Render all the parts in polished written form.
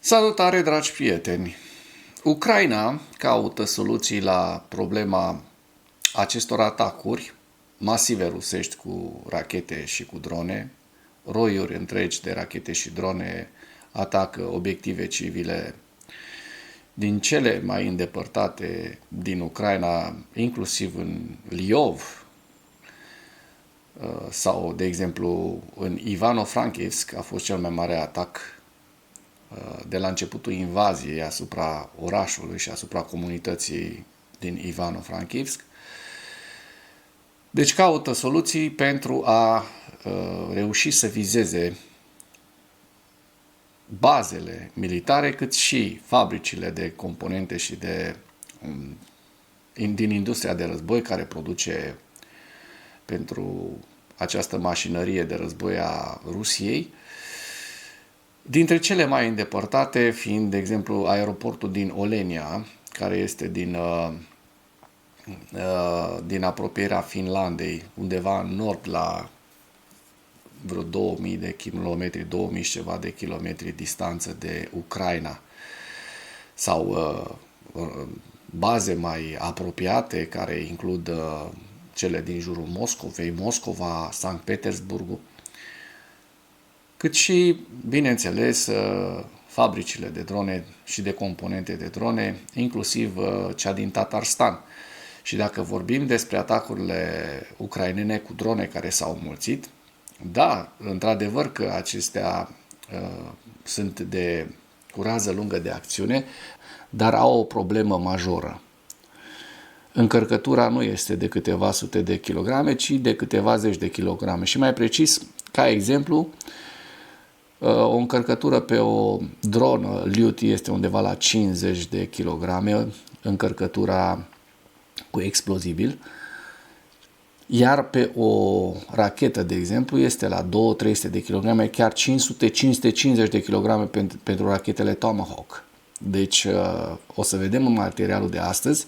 Salutare, dragi prieteni! Ucraina caută soluții la problema acestor atacuri masive rusești cu rachete și cu drone. Roiuri întregi de rachete și drone atacă obiective civile din cele mai îndepărtate din Ucraina, inclusiv în Liov sau, de exemplu, în Ivano-Frankivsk a fost cel mai mare atac de la începutul invaziei asupra orașului și asupra comunității din Ivano-Frankivsk. Deci caută soluții pentru a reuși să vizeze bazele militare, cât și fabricile de componente și din industria de război care produce pentru această mașinărie de război a Rusiei. Dintre cele mai îndepărtate fiind, de exemplu, aeroportul din Olenia, care este din apropierea Finlandei, undeva în nord la vreo 2000 de kilometri, 2000 și ceva de kilometri distanță de Ucraina, sau baze mai apropiate care includ cele din jurul Moscovei, Moscova, Sankt Petersburg, cât și, bineînțeles, fabricile de drone și de componente de drone, inclusiv cea din Tatarstan. Și dacă vorbim despre atacurile ucrainene cu drone care s-au mulțit, da, într-adevăr că acestea sunt cu rază lungă de acțiune, dar au o problemă majoră. Încărcătura nu este de câteva sute de kilograme, ci de câteva zeci de kilograme. Și mai precis, ca exemplu, o încărcătură pe o dronă Lyuti este undeva la 50 de kilograme, încărcătura cu explozibil, iar pe o rachetă, de exemplu, este la 200-300 de kilograme, chiar 500-550 de kilograme pentru rachetele Tomahawk. Deci o să vedem în materialul de astăzi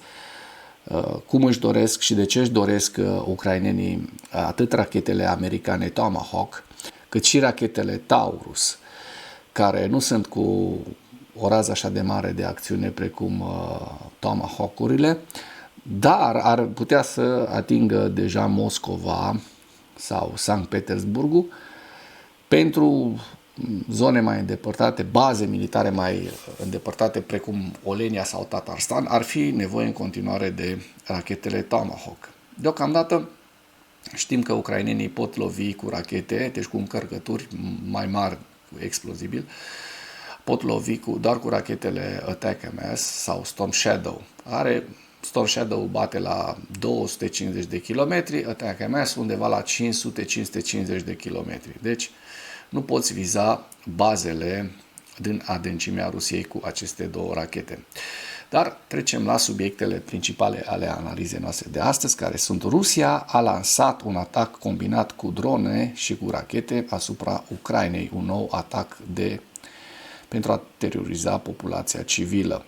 cum își doresc și de ce își doresc ucrainenii atât rachetele americane Tomahawk, cât și rachetele Taurus, care nu sunt cu o rază așa de mare de acțiune precum Tomahawk-urile, dar ar putea să atingă deja Moscova sau Sankt Petersburg pentru zone mai îndepărtate, baze militare mai îndepărtate precum Olenia sau Tatarstan, ar fi nevoie în continuare de rachetele Tomahawk. Deocamdată știm că ucrainenii pot lovi cu rachete, deci cu încărcături mai mari, explozibil, pot lovi doar cu rachetele ATACMS sau Storm Shadow. Storm Shadow bate la 250 de kilometri, ATACMS undeva la 500-550 de kilometri. Deci nu poți viza bazele din adâncimea Rusiei cu aceste două rachete. Dar trecem la subiectele principale ale analizei noastre de astăzi, care sunt: Rusia a lansat un atac combinat cu drone și cu rachete asupra Ucrainei, un nou atac pentru a teroriza populația civilă.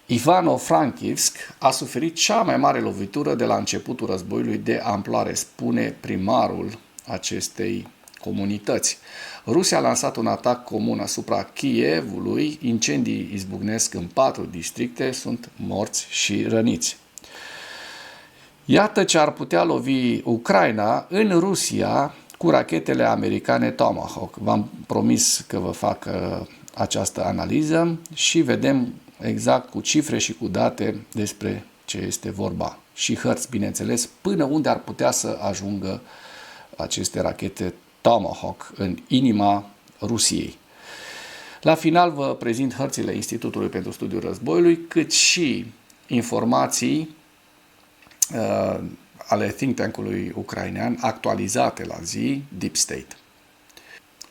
Ivano-Frankivsk a suferit cea mai mare lovitură de la începutul războiului de amploare, spune primarul acestei comunități. Rusia a lansat un atac comun asupra Kievului, incendii izbucnesc în 4 districte, sunt morți și răniți. Iată ce ar putea lovi Ucraina în Rusia cu rachetele americane Tomahawk. V-am promis că vă fac această analiză și vedem exact cu cifre și cu date despre ce este vorba. Și hărți, bineînțeles, până unde ar putea să ajungă aceste rachete Tomahawk în inima Rusiei. La final vă prezint hărțile Institutului pentru Studiul Războiului, cât și informații ale think tank-ului ucrainean actualizate la zi, Deep State.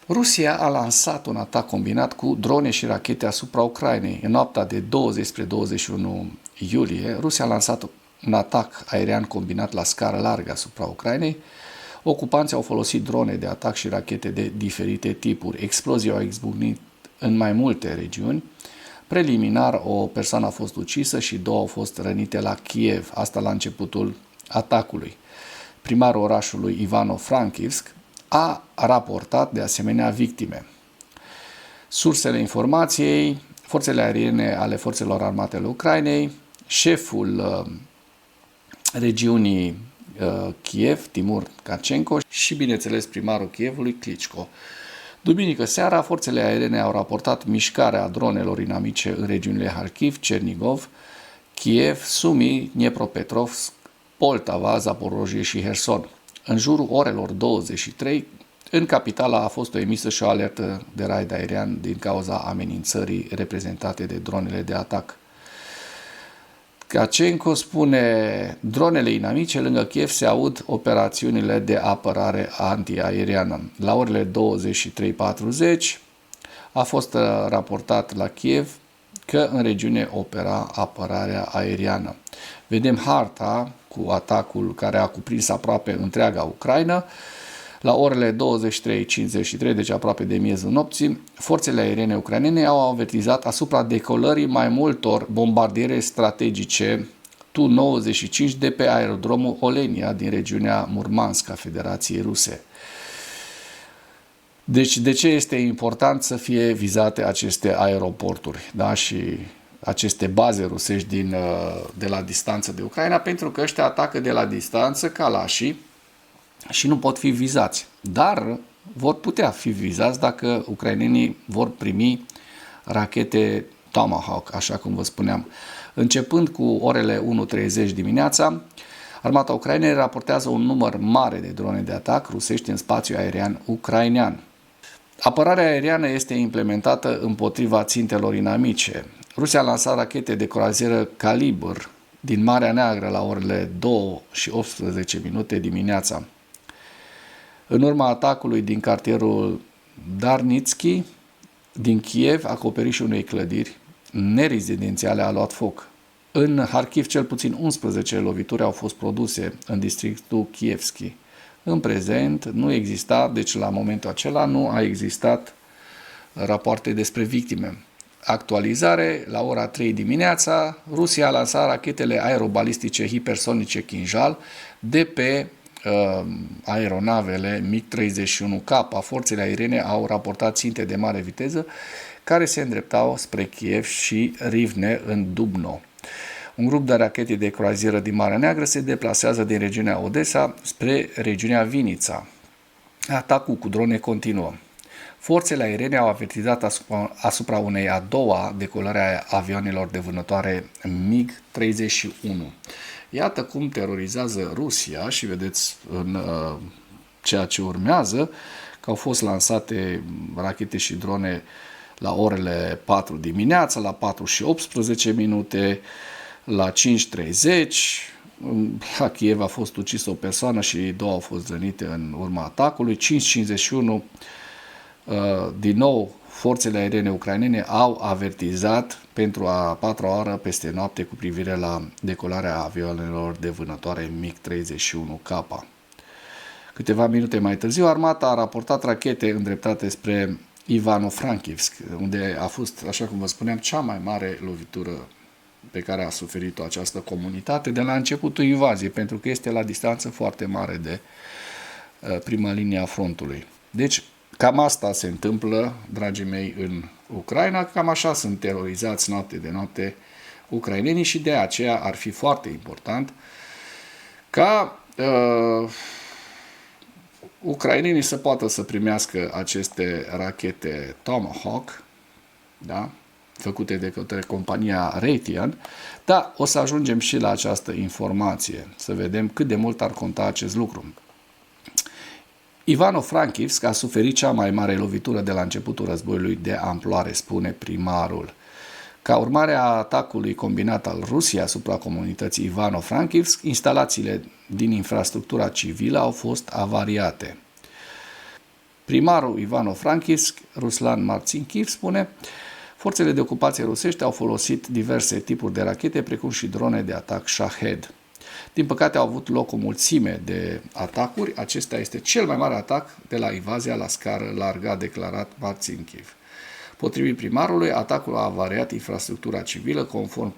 Rusia a lansat un atac combinat cu drone și rachete asupra Ucrainei. În noaptea de 20 spre 21 iulie, Rusia a lansat un atac aerian combinat la scară largă asupra Ucrainei. Ocupanții au folosit drone de atac și rachete de diferite tipuri. Explozii au izbucnit în mai multe regiuni. Preliminar, o persoană a fost ucisă și 2 au fost rănite la Kiev, asta la începutul atacului. Primarul orașului Ivano-Frankivsk a raportat de asemenea victime. Sursele informației, forțele aeriene ale forțelor armate ale Ucrainei, șeful regiunii Kiev, Timur Kachenko, și, bineînțeles, primarul Kievului, Klitschko. Duminică seara, forțele aeriene au raportat mișcarea dronelor inamice în regiunile Kharkiv, Chernigov, Kiev, Sumi, Dnepropetrovsk, Poltava, Zaporojie și Herson. În jurul orelor 23, în capitală a fost emisă și o alertă de raid aerian din cauza amenințării reprezentate de dronele de atac. Kachenko spune: dronele inamice lângă Kiev se aud operațiunile de apărare antiaeriană. La orele 23:40 a fost raportat la Kiev că în regiune opera apărarea aeriană. Vedem harta cu atacul care a cuprins aproape întreaga Ucraina. La orele 23:53, deci aproape de miezul nopții, forțele aeriene ucrainene au avertizat asupra decolării mai multor bombardiere strategice Tu-95 de pe aerodromul Olenia din regiunea Murmansk a Federației Ruse. Deci de ce este important să fie vizate aceste aeroporturi, da? Și aceste baze rusești de la distanță de Ucraina? Pentru că ăștia atacă de la distanță calașii și nu pot fi vizați. Dar vor putea fi vizați dacă ucrainenii vor primi rachete Tomahawk, așa cum vă spuneam. Începând cu orele 1:30 dimineața, armata Ucrainei raportează un număr mare de drone de atac rusești în spațiul aerian ucrainean. Apărarea aeriană este implementată împotriva țintelor inamice. Rusia a lansat rachete de croazieră Kalibr din Marea Neagră la orele 2:18 dimineața. În urma atacului din cartierul Darnitski din Kiev, acoperișul unei clădiri nerezidențiale a luat foc. În Kharkiv, cel puțin 11 lovituri au fost produse în districtul Kievski. În prezent nu exista, deci la momentul acela nu a existat rapoarte despre victime. Actualizare: la ora 3 dimineața, Rusia a lansat rachetele aerobalistice hipersonice Kinjal de pe aeronavele MiG-31K. Forțele aeriene au raportat ținte de mare viteză care se îndreptau spre Kiev și Rivne în Dubno. Un grup de rachete de croazieră din Marea Neagră se deplasează din regiunea Odessa spre regiunea Vinița. Atacul cu drone continuă. Forțele aeriene au avertizat asupra unei a doua decolări a avioanelor de vânătoare MiG-31. Iată cum terorizează Rusia și vedeți în ceea ce urmează că au fost lansate rachete și drone la orele 4 dimineața, la 4:18, la 5:30. La Kiev a fost ucis o persoană și două au fost rănite în urma atacului. 5:51, din nou, forțele aeriene ucrainene au avertizat pentru a patra oară peste noapte cu privire la decolarea avioanelor de vânătoare MiG-31K. Câteva minute mai târziu, armata a raportat rachete îndreptate spre Ivano-Frankivsk, unde a fost, așa cum vă spuneam, cea mai mare lovitură pe care a suferit-o această comunitate de la începutul invaziei, pentru că este la distanță foarte mare de prima linie a frontului. Deci, cam asta se întâmplă, dragii mei, în Ucraina, cam așa sunt terorizați noapte de noapte ucrainenii și de aceea ar fi foarte important ca ucrainenii să poată să primească aceste rachete Tomahawk, da? Făcute de către compania Raytheon, dar o să ajungem și la această informație, să vedem cât de mult ar conta acest lucru. Ivano-Frankivsk a suferit cea mai mare lovitură de la începutul războiului de amploare, spune primarul. Ca urmare a atacului combinat al Rusiei asupra comunității Ivano-Frankivsk, instalațiile din infrastructura civilă au fost avariate. Primarul Ivano-Frankivsk, Ruslan Marcinkiv, spune: forțele de ocupație rusești au folosit diverse tipuri de rachete, precum și drone de atac Shahed. Din păcate, au avut loc o mulțime de atacuri. Acesta este cel mai mare atac de la invazia la scară largă, a declarat Marcinkiv. Potrivit primarului, atacul a avariat infrastructura civilă conform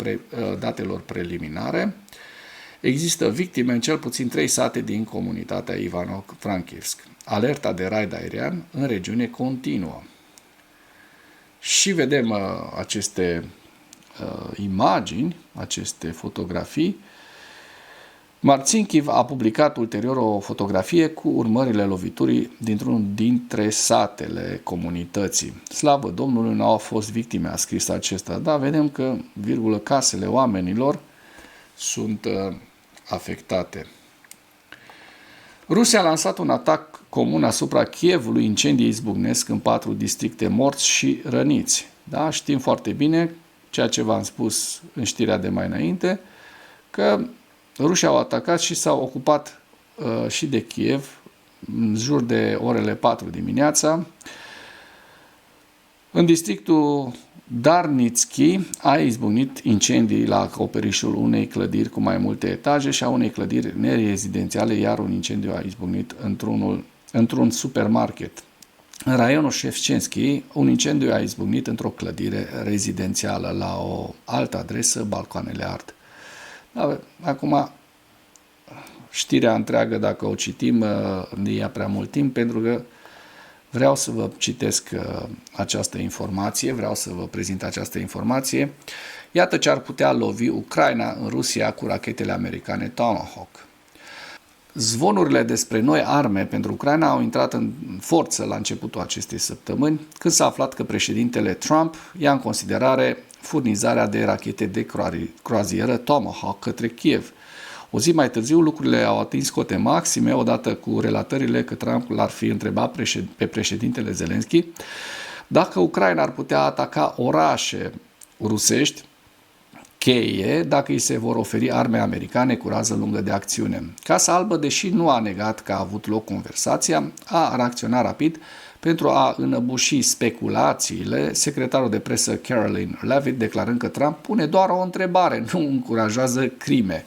datelor preliminare. Există victime în cel puțin 3 sate din comunitatea Ivano-Frankivsk. Alerta de raid aerian în regiune continuă. Și vedem aceste imagini, aceste fotografii. Marcinkiv a publicat ulterior o fotografie cu urmările loviturii dintr-unul dintre satele comunității. Slavă Domnului, nu au fost victime, a scris acesta, dar vedem că, casele oamenilor sunt afectate. Rusia a lansat un atac comun asupra Kievului, incendii izbucnesc în 4 districte, morți și răniți. Da? Știm foarte bine, ceea ce v-am spus în știrea de mai înainte, că rușii au atacat și s-au ocupat și de Kiev în jur de orele 4 dimineața. În districtul Darnitski a izbucnit incendii la acoperișul unei clădiri cu mai multe etaje și a unei clădiri nerezidențiale, iar un incendiu a izbucnit într-un supermarket. În raionul Șefčenski, un incendiu a izbucnit într-o clădire rezidențială. La o altă adresă, balcoanele ard. Acum, știrea întreagă, dacă o citim, ne ia prea mult timp, pentru că vreau să vă citesc această informație, vreau să vă prezint această informație. Iată ce ar putea lovi Ucraina în Rusia cu rachetele americane Tomahawk. Zvonurile despre noi arme pentru Ucraina au intrat în forță la începutul acestei săptămâni, când s-a aflat că președintele Trump ia în considerare furnizarea de rachete de croazieră Tomahawk către Kiev. O zi mai târziu, lucrurile au atins cote maxime, odată cu relatările că Trump l-ar fi întrebat pe președintele Zelensky dacă Ucraina ar putea ataca orașe rusești cheie dacă îi se vor oferi arme americane cu rază lungă de acțiune. Casa Albă, deși nu a negat că a avut loc conversația, a reacționat rapid pentru a înăbuși speculațiile, secretarul de presă Caroline Leavitt declarând că Trump pune doar o întrebare, nu încurajează crime.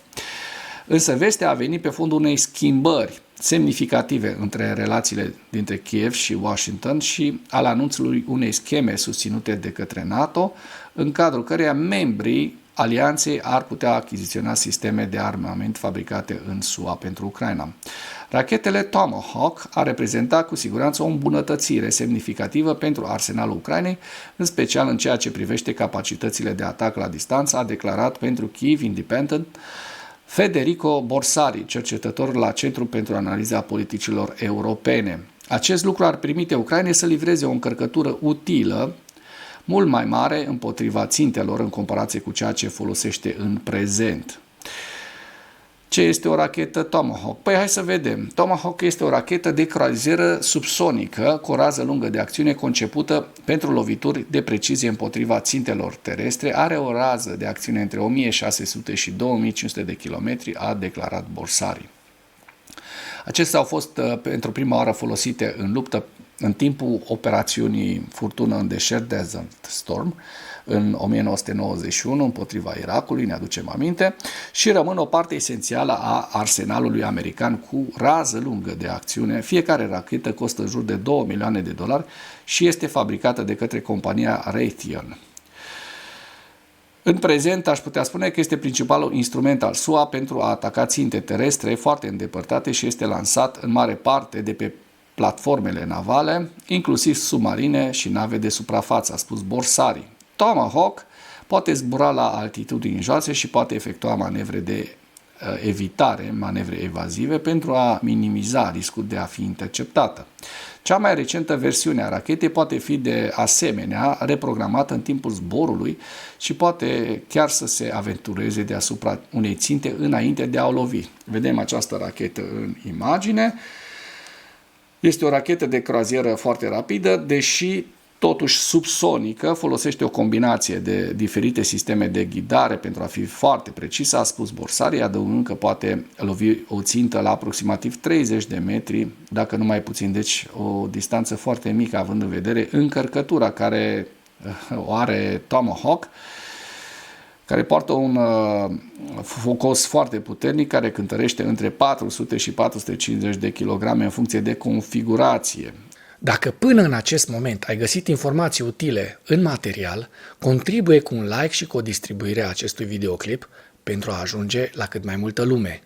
Însă vestea a venit pe fondul unei schimbări semnificative între relațiile dintre Kiev și Washington și al anunțului unei scheme susținute de către NATO, în cadrul căreia membrii alianței ar putea achiziționa sisteme de armament fabricate în SUA pentru Ucraina. Rachetele Tomahawk ar reprezenta cu siguranță o îmbunătățire semnificativă pentru arsenalul Ucrainei, în special în ceea ce privește capacitățile de atac la distanță, a declarat pentru Kyiv Independent Federico Borsari, cercetător la Centrul pentru Analiza Politicilor Europene. Acest lucru ar permite Ucrainei să livreze o încărcătură utilă mult mai mare împotriva țintelor în comparație cu ceea ce folosește în prezent. Ce este o rachetă Tomahawk? Păi hai să vedem. Tomahawk este o rachetă de croazieră subsonică cu o rază lungă de acțiune concepută pentru lovituri de precizie împotriva țintelor terestre. Are o rază de acțiune între 1600 și 2500 de kilometri, a declarat Borsari. Acestea au fost pentru prima oară folosite în luptă în timpul operațiunii Furtună în deșert, Desert Storm, în 1991 împotriva Irakului, ne aducem aminte, și rămân o parte esențială a arsenalului american cu rază lungă de acțiune. Fiecare rachetă costă în jur de $2 milioane și este fabricată de către compania Raytheon. În prezent, aș putea spune că este principalul instrument al SUA pentru a ataca ținte terestre foarte îndepărtate și este lansat în mare parte de pe platformele navale, inclusiv submarine și nave de suprafață, a spus Borsari. Tomahawk poate zbura la altitudini joase și poate efectua manevre de evitare, manevre evazive, pentru a minimiza riscul de a fi interceptată. Cea mai recentă versiune a rachetei poate fi de asemenea reprogramată în timpul zborului și poate chiar să se aventureze deasupra unei ținte înainte de a o lovi. Vedem această rachetă în imagine. Este o rachetă de croazieră foarte rapidă, deși totuși subsonică, folosește o combinație de diferite sisteme de ghidare pentru a fi foarte precisă, a spus Borsari, adăugând că poate lovi o țintă la aproximativ 30 de metri, dacă nu mai puțin, deci o distanță foarte mică, având în vedere încărcătura care o are Tomahawk, care poartă un focos foarte puternic, care cântărește între 400 și 450 de kilograme în funcție de configurație. Dacă până în acest moment ai găsit informații utile în material, contribuie cu un like și cu o distribuire a acestui videoclip pentru a ajunge la cât mai multă lume.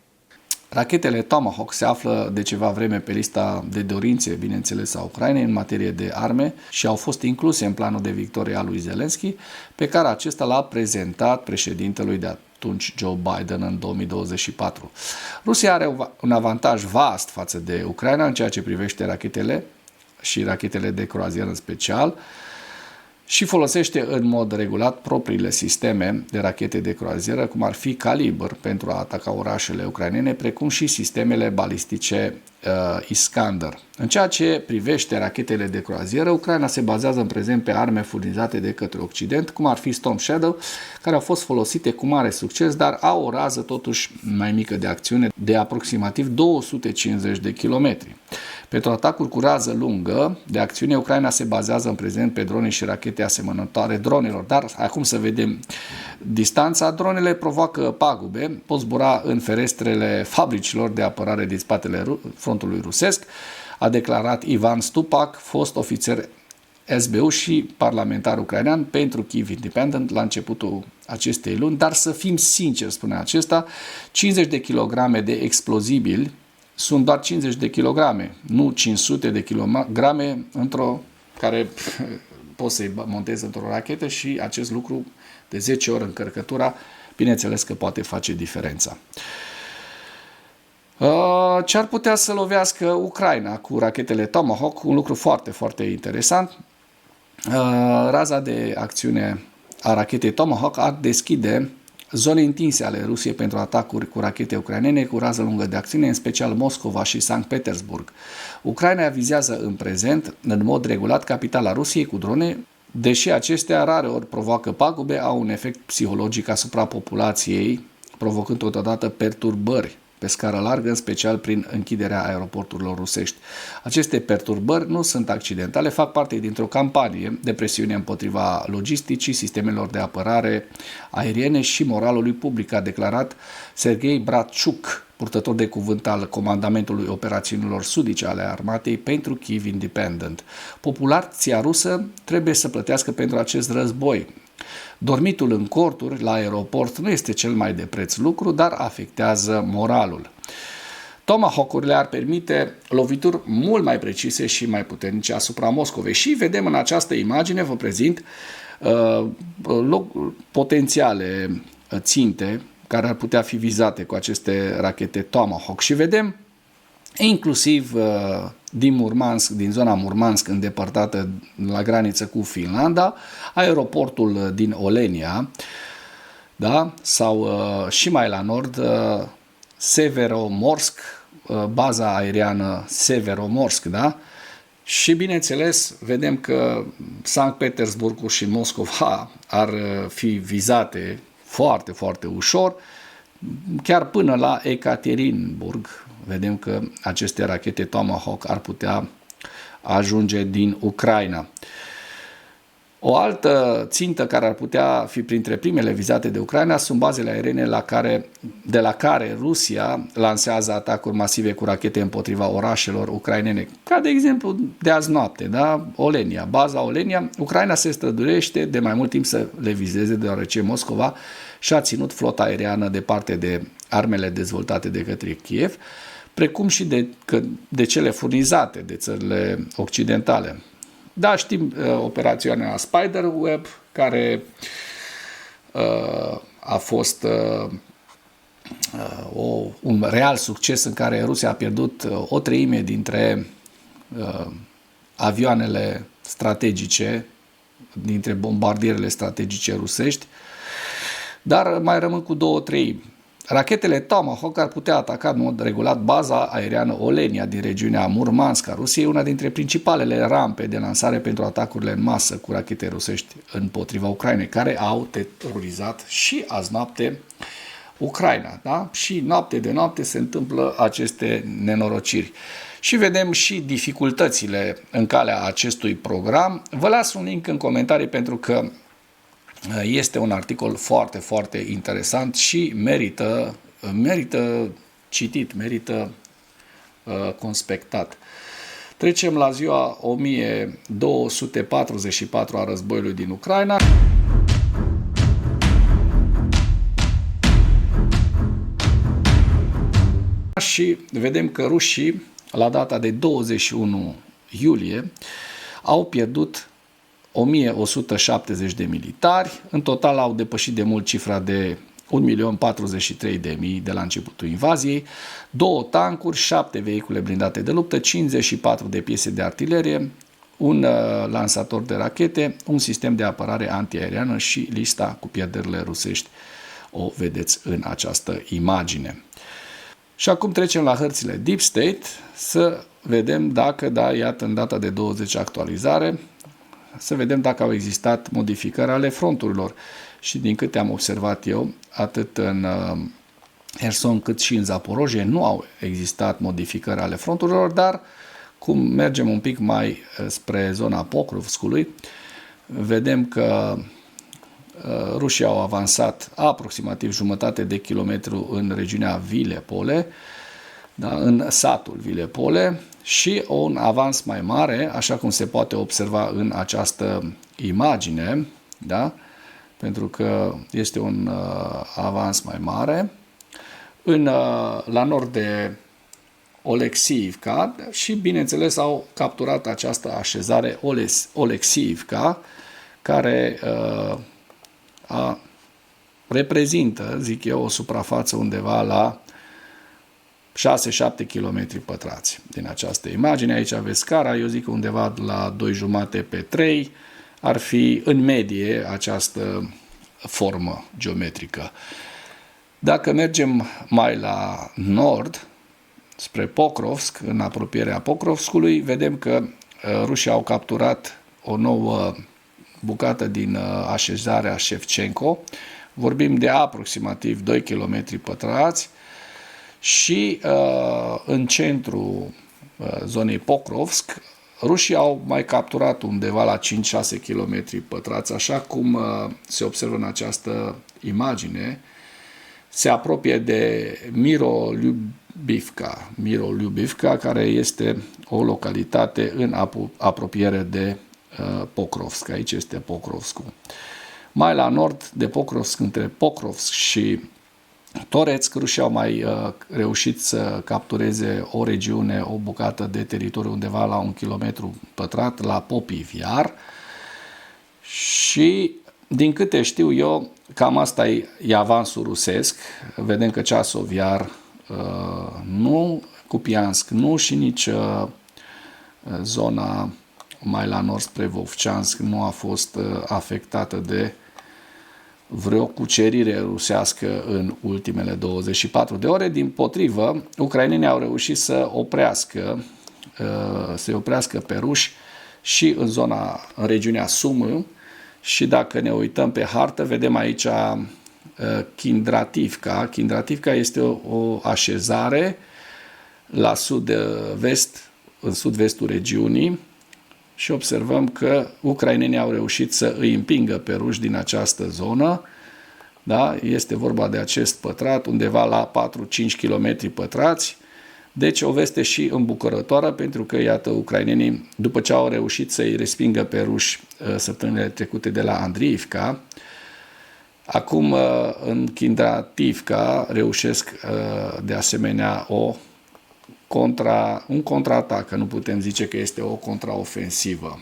Rachetele Tomahawk se află de ceva vreme pe lista de dorințe, bineînțeles, a Ucrainei în materie de arme și au fost incluse în planul de victorie al lui Zelensky, pe care acesta l-a prezentat președintelui de atunci Joe Biden în 2024. Rusia are un avantaj vast față de Ucraina în ceea ce privește rachetele și rachetele de croazieră în special, și folosește în mod regulat propriile sisteme de rachete de croazieră, cum ar fi Kalibr pentru a ataca orașele ucrainene, precum și sistemele balistice Iskander. În ceea ce privește rachetele de croazieră, Ucraina se bazează în prezent pe arme furnizate de către Occident, cum ar fi Storm Shadow, care au fost folosite cu mare succes, dar au o rază totuși mai mică de acțiune, de aproximativ 250 de kilometri. Pentru atacuri cu rază lungă de acțiune, Ucraina se bazează în prezent pe drone și rachete asemănătoare dronelor, dar acum să vedem distanța. Dronele provoacă pagube, pot zbura în ferestrele fabricilor de apărare din spatele frontului rusesc, a declarat Ivan Stupak, fost ofițer SBU și parlamentar ucrainean pentru Kyiv Independent la începutul acestei luni, dar să fim sinceri, spune acesta, 50 de kilograme de explozibili sunt doar 50 de kilograme, nu 500 de kilograme care poți să-i montezi într-o rachetă, și acest lucru de 10 ori încărcătura, bineînțeles că poate face diferența. Ce ar putea să lovească Ucraina cu rachetele Tomahawk? Un lucru foarte, foarte interesant. Raza de acțiune a rachetei Tomahawk ar deschide zone întinse ale Rusiei pentru atacuri cu rachete ucrainene cu rază lungă de acțiune, în special Moscova și Sankt Petersburg. Ucraina vizează în prezent, în mod regulat, capitala Rusiei cu drone, deși acestea rareori provoacă pagube, au un efect psihologic asupra populației, provocând totodată perturbări pe scară largă, în special prin închiderea aeroporturilor rusești. Aceste perturbări nu sunt accidentale, fac parte dintr-o campanie de presiune împotriva logisticii, sistemelor de apărare aeriene și moralului public, a declarat Sergei Bratchuk, purtător de cuvânt al Comandamentului Operațiunilor Sudice ale Armatei pentru Kyiv Independent. Populația rusă trebuie să plătească pentru acest război. Dormitul în corturi la aeroport nu este cel mai de preț lucru, dar afectează moralul. Tomahawk-urile ar permite lovituri mult mai precise și mai puternice asupra Moscovei. Și vedem în această imagine, vă prezint potențiale ținte care ar putea fi vizate cu aceste rachete Tomahawk. Și vedem inclusiv din Murmansk, din zona Murmansk îndepărtată la graniță cu Finlanda, aeroportul din Olenia, da? Sau și mai la nord Severomorsk, baza aeriană Severomorsk, da? Și bineînțeles vedem că Sankt Petersburgul și Moscova ar fi vizate foarte, foarte ușor, chiar până la Ekaterinburg. Vedem că aceste rachete Tomahawk ar putea ajunge din Ucraina. O altă țintă care ar putea fi printre primele vizate de Ucraina sunt bazele aeriene de la care Rusia lansează atacuri masive cu rachete împotriva orașelor ucrainene, ca de exemplu de azi noapte, da? Olenia, baza Olenia. Ucraina se străduiește de mai mult timp să le vizeze, deoarece Moscova și-a ținut flota aeriană departe de armele dezvoltate de către Kiev, precum și de cele furnizate de țările occidentale. Da, știm operațiunea Spiderweb, care a fost un real succes în care Rusia a pierdut o treime dintre avioanele strategice, dintre bombardierele strategice rusești, dar mai rămân cu 2/3. Rachetele Tomahawk ar putea ataca în mod regulat baza aeriană Olenia din regiunea Murmansk a Rusiei, una dintre principalele rampe de lansare pentru atacurile în masă cu rachete rusești împotriva Ucrainei, care au terorizat și azi noapte Ucraina. Da? Și noapte de noapte se întâmplă aceste nenorociri. Și vedem și dificultățile în calea acestui program. Vă las un link în comentarii pentru că este un articol foarte, foarte interesant și merită citit, merită conspectat. Trecem la ziua 1244 a războiului din Ucraina. Și vedem că rușii, la data de 21 iulie, au pierdut 1170 de militari. În total au depășit de mult cifra de 1.043.000 de la începutul invaziei, 2 tancuri, 7 vehicule blindate de luptă, 54 de piese de artilerie, un lansator de rachete, un sistem de apărare antiaeriană și lista cu pierderile rusești o vedeți în această imagine. Și acum trecem la hărțile Deep State să vedem dacă, da, iată în data de 20 actualizare, să vedem dacă au existat modificări ale fronturilor. Și din câte am observat eu, atât în Herson cât și în Zaporojie nu au existat modificări ale fronturilor, dar cum mergem un pic mai spre zona Pokrovskului, vedem că rușii au avansat aproximativ jumătate de kilometru în regiunea Vilepole, da, în satul Vilepole, și un avans mai mare, așa cum se poate observa în această imagine, da, pentru că este un avans mai mare, la nord de Oleksiivka și, bineînțeles, au capturat această așezare Oleksiivka, care reprezintă, zic eu, o suprafață undeva la 6-7 km pătrați din această imagine. Aici aveți scara, eu zic că undeva la 2,5 pe 3 ar fi în medie această formă geometrică. Dacă mergem mai la nord, spre Pokrovsk, în apropierea Pokrovskului, vedem că rușii au capturat o nouă bucată din așezarea Shevchenko. Vorbim de aproximativ 2 km pătrați și în centrul zonei Pokrovsk, rușii au mai capturat undeva la 5-6 km pătrați, așa cum se observă în această imagine. Se apropie de Mirolubivka, care este o localitate în apropiere de Pokrovsk. Aici este Pokrovskul. Mai la nord de Pokrovsk, între Pokrovsk și Toretsk, rușii au mai reușit să captureze o regiune, o bucată de teritoriu undeva la 1 km pătrat, la Popiv Iar. Și din câte știu eu, cam asta e avansul rusesc. Vedem că Ceasov Iar nu, Kupiansk nu și nici zona mai la nord spre Vovceansk nu a fost afectată de vreo cucerire rusească în ultimele 24 de ore. Dimpotrivă, ucrainenii au reușit să se oprească pe ruși și în regiunea Sumy. Și dacă ne uităm pe hartă, vedem aici Kindrativka. Kindrativka este o așezare la în sud-vestul regiunii și observăm că ucrainenii au reușit să îi împingă pe ruși din această zonă. Da? Este vorba de acest pătrat, undeva la 4-5 km pătrați. Deci o veste și îmbucurătoare, pentru că, iată, ucrainenii, după ce au reușit să îi respingă pe ruși săptămânile trecute de la Andriivka, acum în Kindrativka reușesc de asemenea un contraatac, că nu putem zice că este o contraofensivă.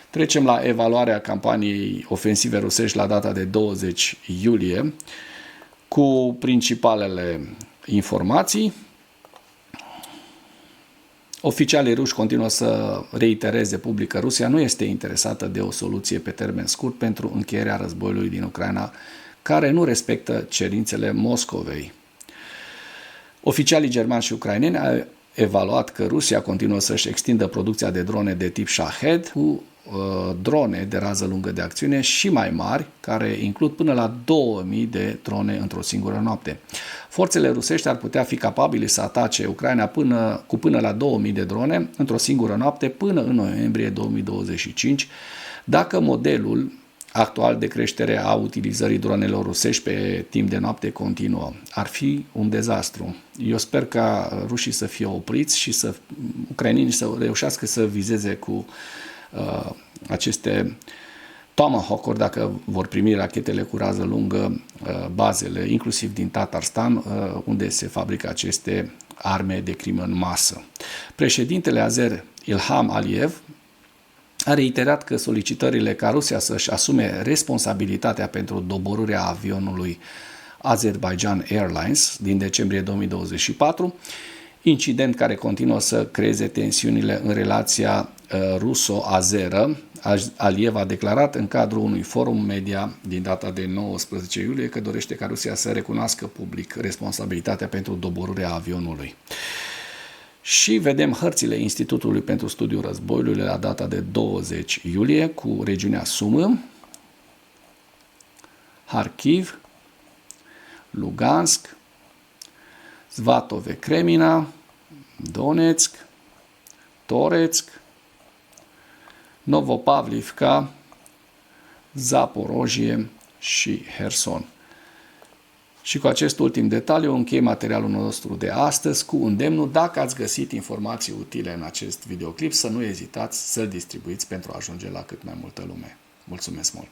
Trecem la evaluarea campaniei ofensive rusești la data de 20 iulie cu principalele informații. Oficialii ruși continuă să reitereze public că Rusia nu este interesată de o soluție pe termen scurt pentru încheierea războiului din Ucraina, care nu respectă cerințele Moscovei. Oficialii germani și ucraineni au evaluat că Rusia continuă să-și extindă producția de drone de tip Shahed cu drone de rază lungă de acțiune și mai mari, care includ până la 2000 de drone într-o singură noapte. Forțele rusești ar putea fi capabile să atace Ucraina cu până la 2000 de drone într-o singură noapte până în noiembrie 2025, dacă modelul actual de creștere a utilizării dronelor rusești pe timp de noapte continuă. Ar fi un dezastru. Eu sper ca rușii să fie opriți și ucrainenii să reușească să vizeze cu aceste Tomahawk-uri, dacă vor primi rachetele cu rază lungă, bazele, inclusiv din Tatarstan, unde se fabrică aceste arme de crimă în masă. Președintele azer Ilham Aliyev a reiterat că solicitările ca Rusia să-și asume responsabilitatea pentru doborârea avionului Azerbaijan Airlines din decembrie 2024, incident care continuă să creeze tensiunile în relația ruso-azeră. Aliyev a declarat în cadrul unui forum media din data de 19 iulie că dorește ca Rusia să recunoască public responsabilitatea pentru doborârea avionului. Și vedem hărțile Institutului pentru Studiul Războiului la data de 20 iulie cu regiunea Sumă, Kharkiv, Lugansk, Svatove Kremina, Donetsk, Toretsk, Novopavlivka, Zaporojie și Herson. Și cu acest ultim detaliu închei materialul nostru de astăzi cu îndemnul, dacă ați găsit informații utile în acest videoclip, să nu ezitați să-l distribuiți pentru a ajunge la cât mai multă lume. Mulțumesc mult!